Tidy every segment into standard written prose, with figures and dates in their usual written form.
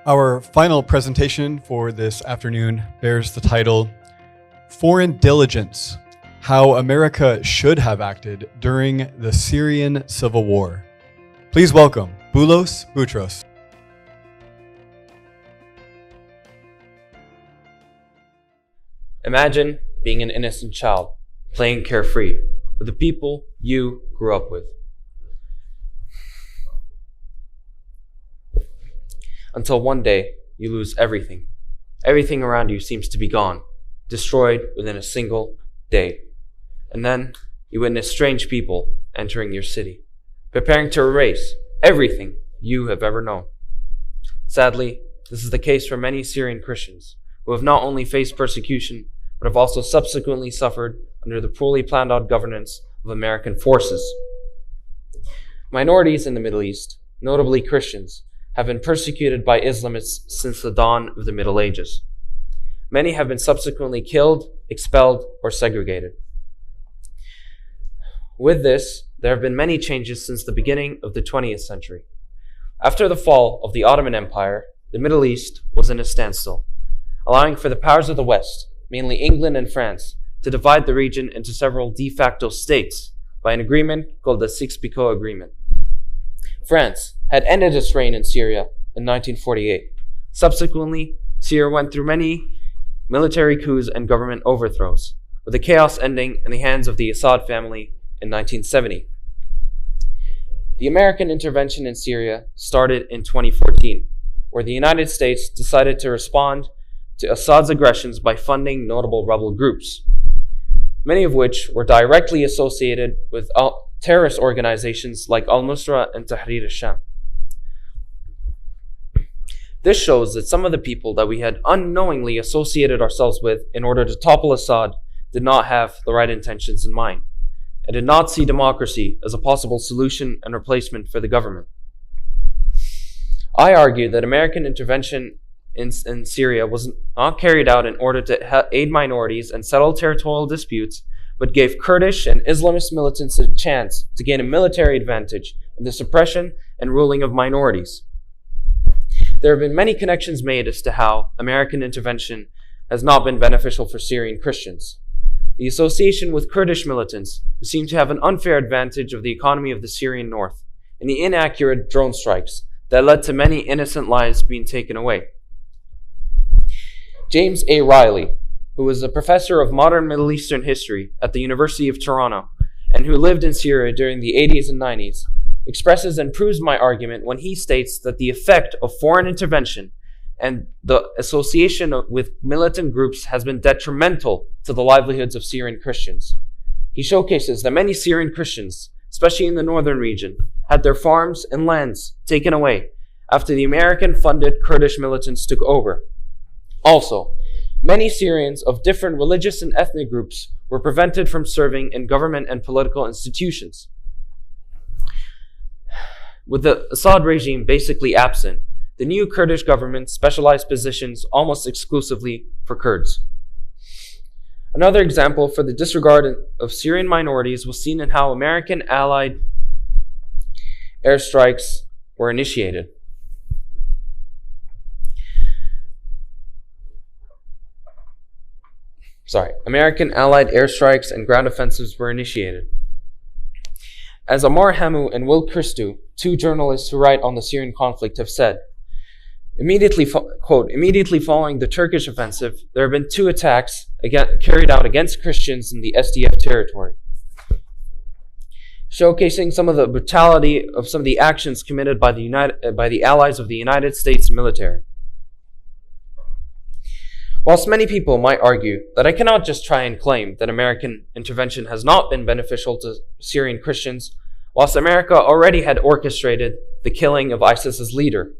Our final presentation for this afternoon bears the title, Foreign Diligence, How America Should Have Acted During the Syrian Civil War. Please welcome Boulos. Imagine being an innocent child, playing carefree with the people you grew up with. Until one day, you lose everything. Everything around you seems to be gone, destroyed within a single day. And then you witness strange people entering your city, preparing to erase everything you have ever known. Sadly, this is the case for many Syrian Christians who have not only faced persecution, but have also subsequently suffered under the poorly planned out governance of American forces. Minorities in the Middle East, notably Christians, have been persecuted by Islamists since the dawn of the Middle Ages. Many have been subsequently killed, expelled, or segregated. With this, there have been many changes since the beginning of the 20th century. After the fall of the Ottoman Empire, the Middle East was in a standstill, allowing for the powers of the West, mainly England and France, to divide the region into several de facto states by an agreement called the Sykes-Picot Agreement. France had ended its reign in Syria in 1948. Subsequently, Syria went through many military coups and government overthrows, with the chaos ending in the hands of the Assad family in 1970. The American intervention in Syria started in 2014, where the United States decided to respond to Assad's aggressions by funding notable rebel groups, many of which were directly associated with terrorist organizations like al-Nusra and Tahrir al-Sham. This shows that some of the people that we had unknowingly associated ourselves with in order to topple Assad did not have the right intentions in mind, and did not see democracy as a possible solution and replacement for the government. I argue that American intervention in Syria was not carried out in order to aid minorities and settle territorial disputes, but gave Kurdish and Islamist militants a chance to gain a military advantage in the suppression and ruling of minorities. There have been many connections made as to how American intervention has not been beneficial for Syrian Christians. The association with Kurdish militants who seem to have an unfair advantage of the economy of the Syrian north, and the inaccurate drone strikes that led to many innocent lives being taken away. James A. Riley, who was a professor of modern Middle Eastern history at the University of Toronto and who lived in Syria during the 80s and 90s, expresses and proves my argument when he states that the effect of foreign intervention and the association with militant groups has been detrimental to the livelihoods of Syrian Christians. He showcases that many Syrian Christians, especially in the northern region, had their farms and lands taken away after the American-funded Kurdish militants took over. Also, many Syrians of different religious and ethnic groups were prevented from serving in government and political institutions. With the Assad regime basically absent, the new Kurdish government specialized positions almost exclusively for Kurds. Another example for the disregard of Syrian minorities was seen in how American allied airstrikes were initiated. American allied airstrikes and ground offensives were initiated. As Amar Hamu and Will Christou, two journalists who write on the Syrian conflict, have said, immediately following the Turkish offensive, there have been two attacks carried out against Christians in the SDF territory, showcasing some of the brutality of some of the actions committed by the allies of the United States military. Whilst many people might argue that I cannot just try and claim that American intervention has not been beneficial to Syrian Christians, whilst America already had orchestrated the killing of ISIS's leader.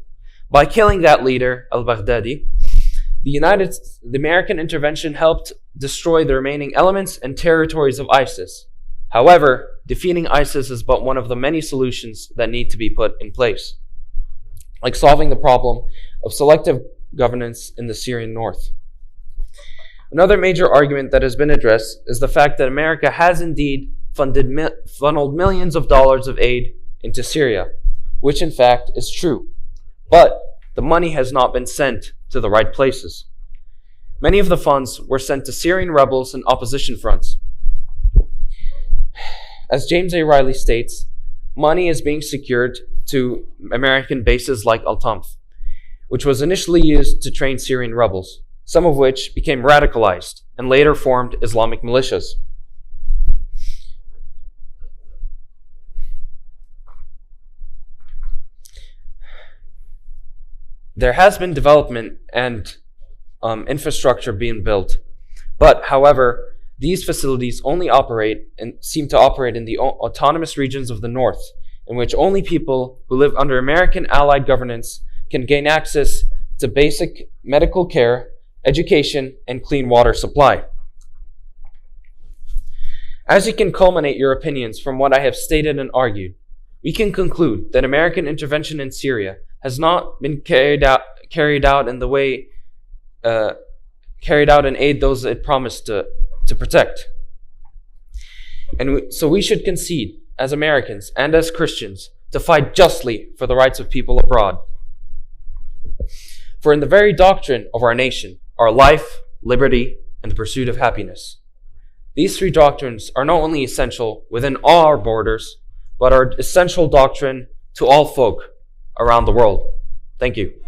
By killing that leader, al-Baghdadi, the American intervention helped destroy the remaining elements and territories of ISIS. However, defeating ISIS is but one of the many solutions that need to be put in place, like solving the problem of selective governance in the Syrian north. Another major argument that has been addressed is the fact that America has indeed funneled millions of dollars of aid into Syria, which in fact is true. But the money has not been sent to the right places. Many of the funds were sent to Syrian rebels and opposition fronts. As James A. Riley states, money is being secured to American bases like Al-Tamf, which was initially used to train Syrian rebels, some of which became radicalized and later formed Islamic militias. There has been development and infrastructure being built, but however, these facilities only operate and seem to operate in the autonomous regions of the north, in which only people who live under American allied governance can gain access to basic medical care, education, and clean water supply. As you can culminate your opinions from what I have stated and argued, we can conclude that American intervention in Syria has not been carried out in the way carried out and aid those it promised to protect. And so we should concede, as Americans and as Christians, to fight justly for the rights of people abroad. For in the very doctrine of our nation are life, liberty, and the pursuit of happiness. These three doctrines are not only essential within all our borders, but are essential doctrine to all folk around the world. Thank you.